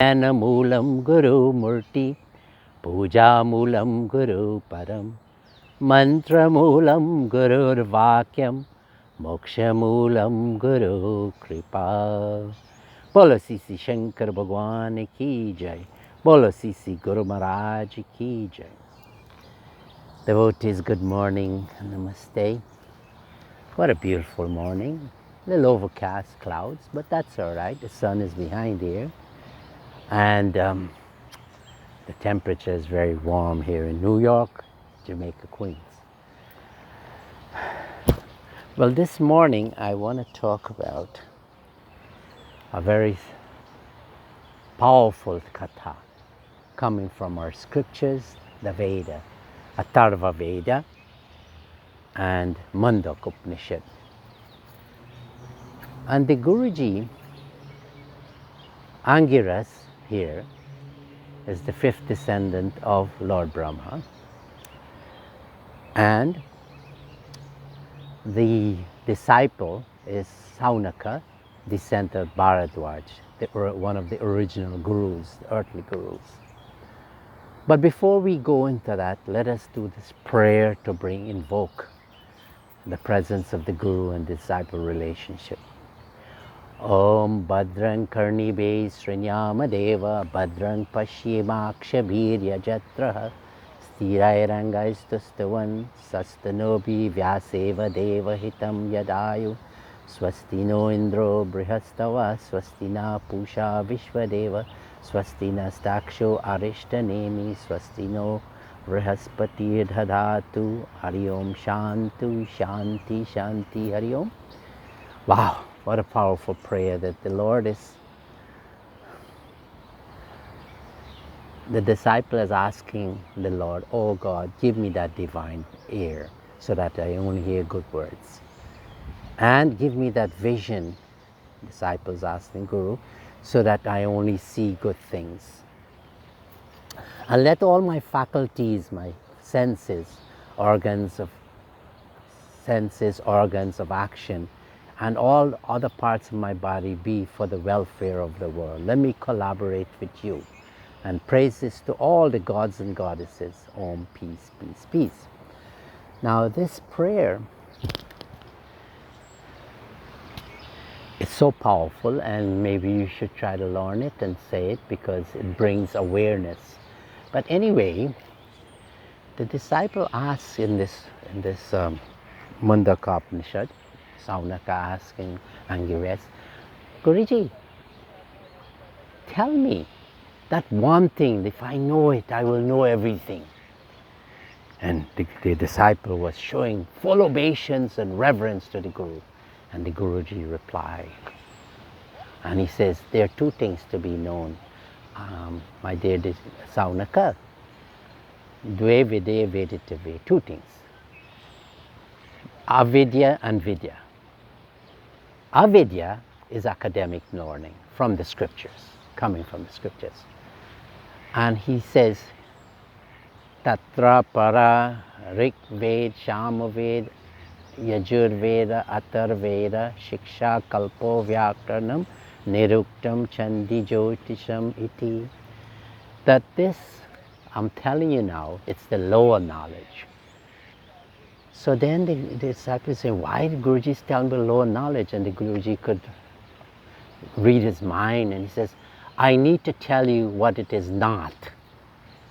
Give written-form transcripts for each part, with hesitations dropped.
Jnanamulam Guru Murti, Puja Mulam Guru Param, Mantra Mulam Guru Vakyam, Moksha Mulam Guru Kripa. Bolo Sisi Shankar Bhagwan ki jai. Bolo Sisi Guru Maharaj ki jai. Devotees, good morning. Namaste. What a beautiful morning. A little overcast clouds, but that's all right. The sun is behind here. And the temperature is very warm here in New York, Jamaica, Queens. Well, this morning I want to talk about a very powerful katha coming from our scriptures, the Veda, Atharva Veda and Mandaka Upanishad. And the Guruji, Angiras here, is the fifth descendant of Lord Brahma. And the disciple is Saunaka, descendant of Bharadwaj, one of the original gurus, the earthly gurus. But before we go into that, let us do this prayer to invoke the presence of the guru and disciple relationship. Om Bhadrang Karnibe Srinyama Deva Bhadrang Pashimakshabhirya Jatraha Stirairangaistustavan Sastanobi Vyaseva Deva Hitam Yadayu Swastino Indro Brihastava Swastina Pusha Vishwadeva Swastina Staksho Arishtanemi Swastino Brihaspati Dhadhatu Hari Om Shantu Shanti Shanti Hari Om. Wow, what a powerful prayer that the Lord is. The disciple is asking the Lord, oh God, give me that divine ear so that I only hear good words. And give me that vision, disciples asking Guru, so that I only see good things. And let all my faculties, my senses, organs of action, and all other parts of my body be for the welfare of the world. Let me collaborate with you. And praises to all the gods and goddesses. Om, peace, peace, peace. Now this prayer is so powerful, and maybe you should try to learn it and say it because it brings awareness. But anyway, the disciple asks in this Mundaka Upanishad, Saunaka asking Angiras, Guruji, tell me that one thing, if I know it, I will know everything. And the disciple was showing full obeisance and reverence to the Guru. And the Guruji replied. And he says, there are two things to be known, my dear Saunaka. Dve vide veditave, two things. Avidya and Vidya. Avidya is academic learning from the scriptures, coming from the scriptures. And he says, Tatra para Rik Ved, Shama Ved, Yajur Veda, Atar Veda, Shiksha Kalpo Vyakranam, Niruktam Chandi Jyotisham Iti. That this, I'm telling you now, it's the lower knowledge. So then the disciples say, why did Guruji tell me lower knowledge? And the Guruji could read his mind, and he says, I need to tell you what it is not.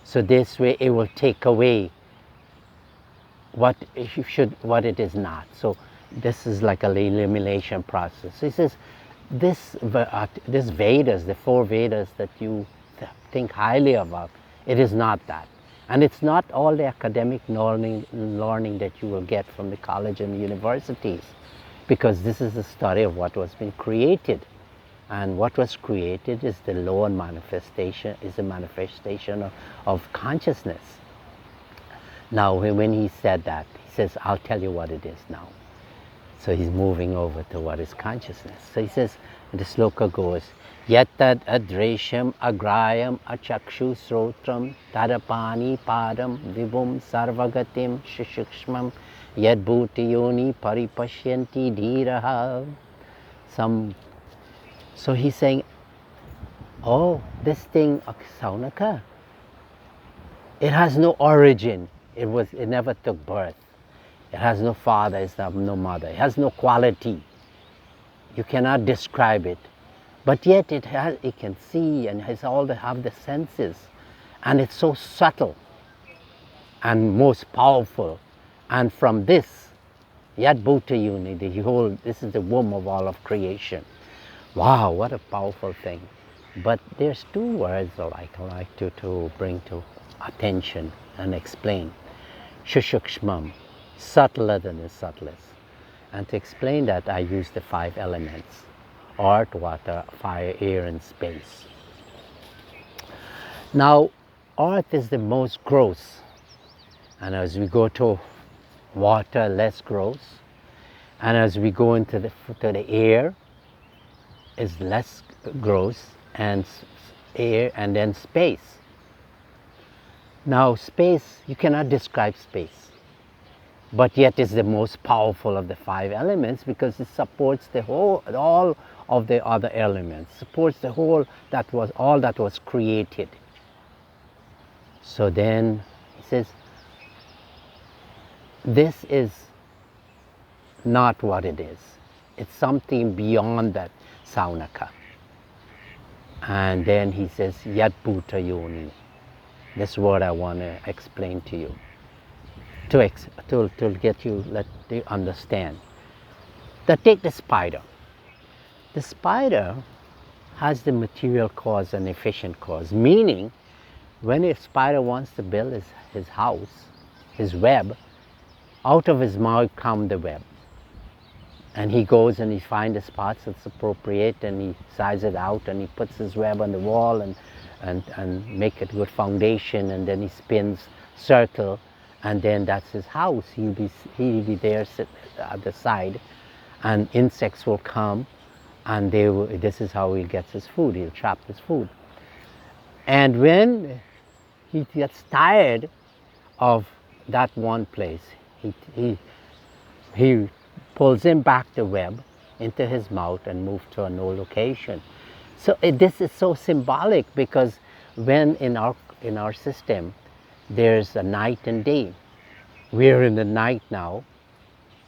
So this way it will take away what it is not. So this is like a elimination process. He says, this Vedas, the four Vedas that you think highly about, it is not that. And it's not all the academic learning that you will get from the college and universities, because this is the study of what was been created. And what was created is the lower manifestation, is a manifestation of consciousness. Now, when he said that, he says, I'll tell you what it is now. So he's moving over to what is consciousness. So he says, the sloka goes, Yatad adresham agrayam achakshu srotram tadapani padam vibhum sarvagatim shishukshmam yadbhuti yoni paripashyanti dhiraha. So he's saying, oh, this thing, Saunaka, it has no origin. It never took birth. It has no father, it has no mother. It has no quality. You cannot describe it. But yet it can see and has have the senses. And it's so subtle and most powerful. And from this, Yat Bhuta Yuni, this is the womb of all of creation. Wow, what a powerful thing. But there's two words that I like to bring to attention and explain. Shushukshmam, subtler than the subtlest. And to explain that, I use the 5 elements: earth, water, fire, air, and space. Now, earth is the most gross. And as we go to water, less gross. And as we go into the air, is less gross, and air, and then space. Now space, you cannot describe space, but yet is the most powerful of the 5 elements because it supports the whole, all of the other elements, supports the whole, all that was created. So then he says, this is not what it is. It's something beyond that, Saunaka. And then he says, Yat Bhuta Yoni. This word I want to explain to you, to get you, let you understand. That take the spider. The spider has the material cause and efficient cause, meaning when a spider wants to build his house, his web, out of his mouth comes the web. And he goes and he finds the spots that's appropriate and he sizes it out and he puts his web on the wall and make it a good foundation, and then he spins circle, and then that's his house. He'll be there sit at the side, and insects will come, and this is how he gets his food. He'll trap his food. And when he gets tired of that one place, he pulls him back the web into his mouth and moves to a new location. So this is so symbolic because when in our system there's a night and day. We're in the night now,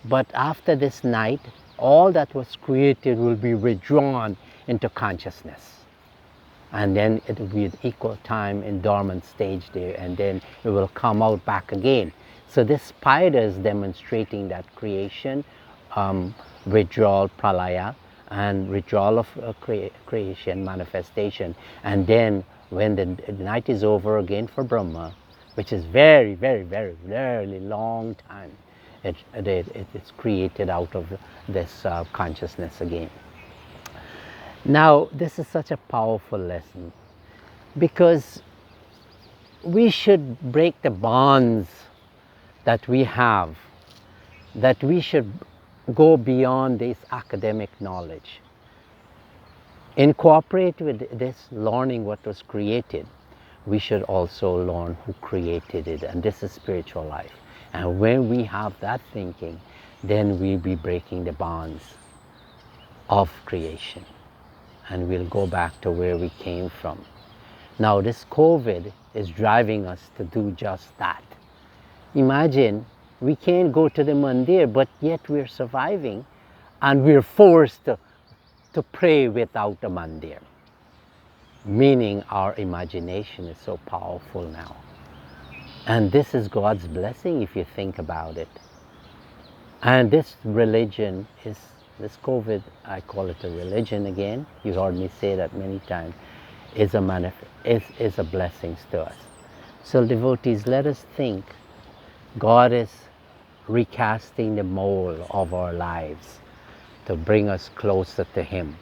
but after this night, all that was created will be withdrawn into consciousness. And then it will be at equal time in dormant stage there, and then it will come out back again. So this spider is demonstrating that creation, withdrawal, pralaya, and withdrawal of creation, manifestation. And then when the night is over again for Brahma, which is very, very, very, very long time, it's created out of this consciousness again. Now, this is such a powerful lesson because we should break the bonds that we have, that we should go beyond this academic knowledge. Incorporate with this learning what was created, we should also learn who created it, and this is spiritual life. And when we have that thinking, then we'll be breaking the bonds of creation, and we'll go back to where we came from. Now this COVID is driving us to do just that. Imagine, we can't go to the mandir, but yet we're surviving, and we're forced to pray without a mandir. Meaning our imagination is so powerful now. And this is God's blessing if you think about it. And this religion is, this COVID, I call it a religion again, you heard me say that many times, is a blessing to us. So devotees, let us think, God is recasting the mold of our lives to bring us closer to Him.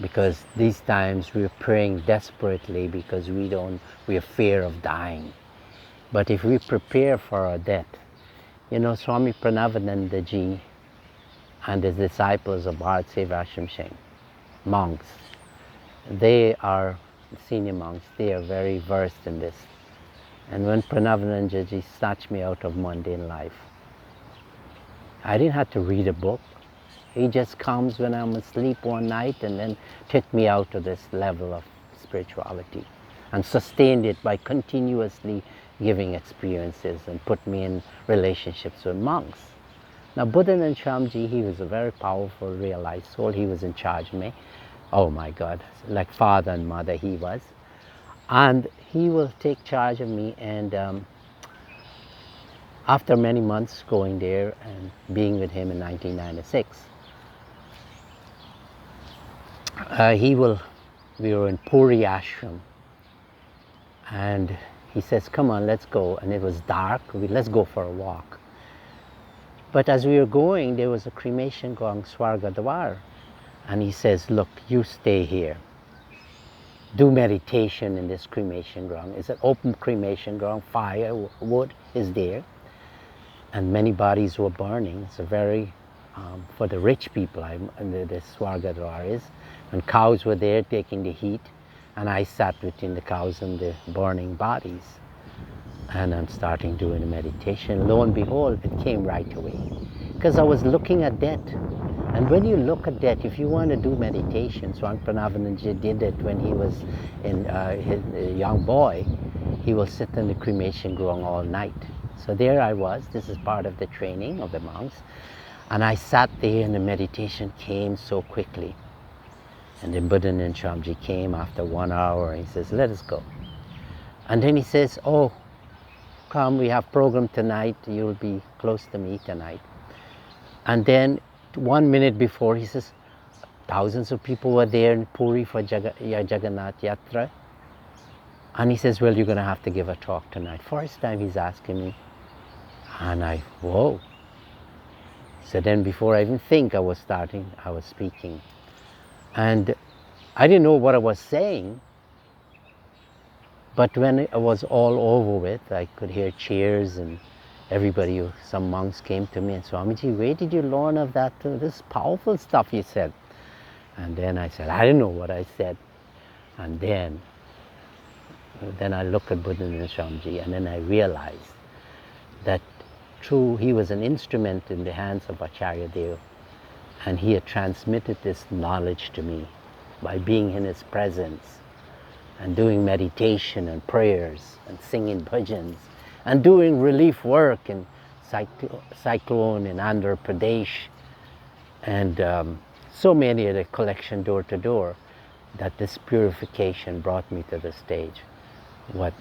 Because these times we're praying desperately because we have fear of dying. But if we prepare for our death, you know, Swami Parameshananda ji and his disciples of Bharat, Sevashtam, monks, they are senior monks, they are very versed in this. And when Parameshananda ji snatched me out of mundane life, I didn't have to read a book. He just comes when I'm asleep one night and then took me out to this level of spirituality and sustained it by continuously giving experiences and put me in relationships with monks. Now Buddha Shamji, he was a very powerful, realized soul. He was in charge of me. Oh my God, like father and mother he was. And he will take charge of me, and after many months going there and being with him in 1996, we were in Puri Ashram, and he says, come on, let's go. And it was dark, let's go for a walk. But as we were going, there was a cremation going, Swargadwar. And he says, look, you stay here. Do meditation in this cremation ground. It's an open cremation ground, fire, wood is there. And many bodies were burning. It's a very, for the rich people, this Swargadwar is. And cows were there taking the heat. And I sat between the cows and the burning bodies. And I'm starting doing a meditation. Lo and behold, it came right away. Because I was looking at death. And when you look at death, if you want to do meditation, Swami Parameshananda did it when he was a young boy. He will sit in the cremation ground all night. So there I was. This is part of the training of the monks. And I sat there and the meditation came so quickly. And then Buddha and Shamji came after 1 hour and he says, let us go. And then he says, oh, come, we have program tonight. You'll be close to me tonight. And then 1 minute before, he says, thousands of people were there in Puri for Jagannath Yatra. And he says, well, you're going to have to give a talk tonight. First time he's asking me. And whoa. So then before I even think I was speaking. And I didn't know what I was saying. But when it was all over with, I could hear cheers and everybody, some monks came to me and Swamiji, where did you learn of that? This powerful stuff you said. And then I said, I didn't know what I said. And then I looked at Buddha and Shamji, and then I realized that he was an instrument in the hands of Acharya Deva, and he had transmitted this knowledge to me by being in his presence and doing meditation and prayers and singing bhajans and doing relief work in cyclone in Andhra Pradesh and so many of the collection door to door, that this purification brought me to the stage.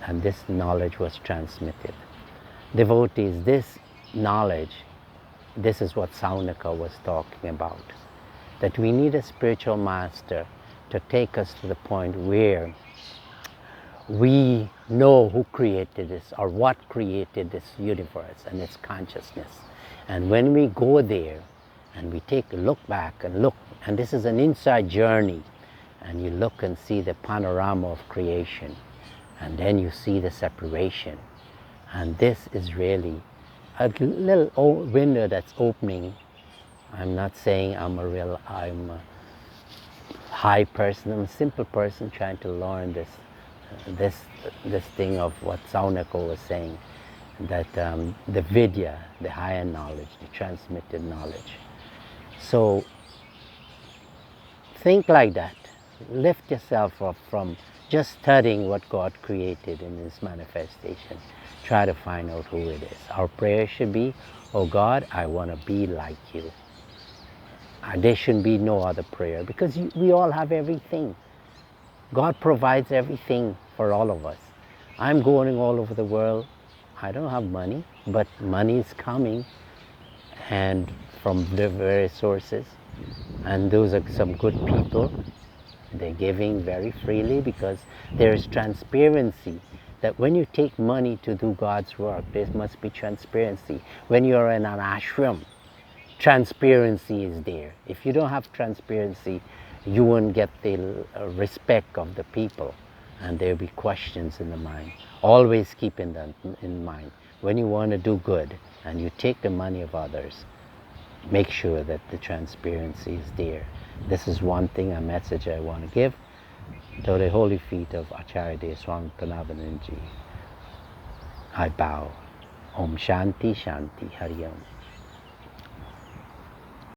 And this knowledge was transmitted. Devotees, this knowledge, this is what Saunaka was talking about, that we need a spiritual master to take us to the point where we know who created this or what created this universe and its consciousness. And when we go there and we take a look back and look, and this is an inside journey, and you look and see the panorama of creation, and then you see the separation. And this is really a little window that's opening. I'm not saying I'm a high person, I'm a simple person trying to learn this thing of what Saunaka was saying, that the vidya, the higher knowledge, the transmitted knowledge. So think like that. Lift yourself up from just studying what God created in His manifestation. Try to find out who it is. Our prayer should be, oh God, I want to be like you. There shouldn't be no other prayer, because we all have everything. God provides everything for all of us. I'm going all over the world. I don't have money, but money is coming and from the various sources. And those are some good people. They're giving very freely because there is transparency. That when you take money to do God's work, there must be transparency. When you're in an ashram, transparency is there. If you don't have transparency, you won't get the respect of the people, and there'll be questions in the mind. Always keep in mind, when you want to do good and you take the money of others, make sure that the transparency is there. This is one thing, a message I want to give to the holy feet of Acharya Deva Swami Parameshananda. I bow. Om Shanti Shanti Hari Om.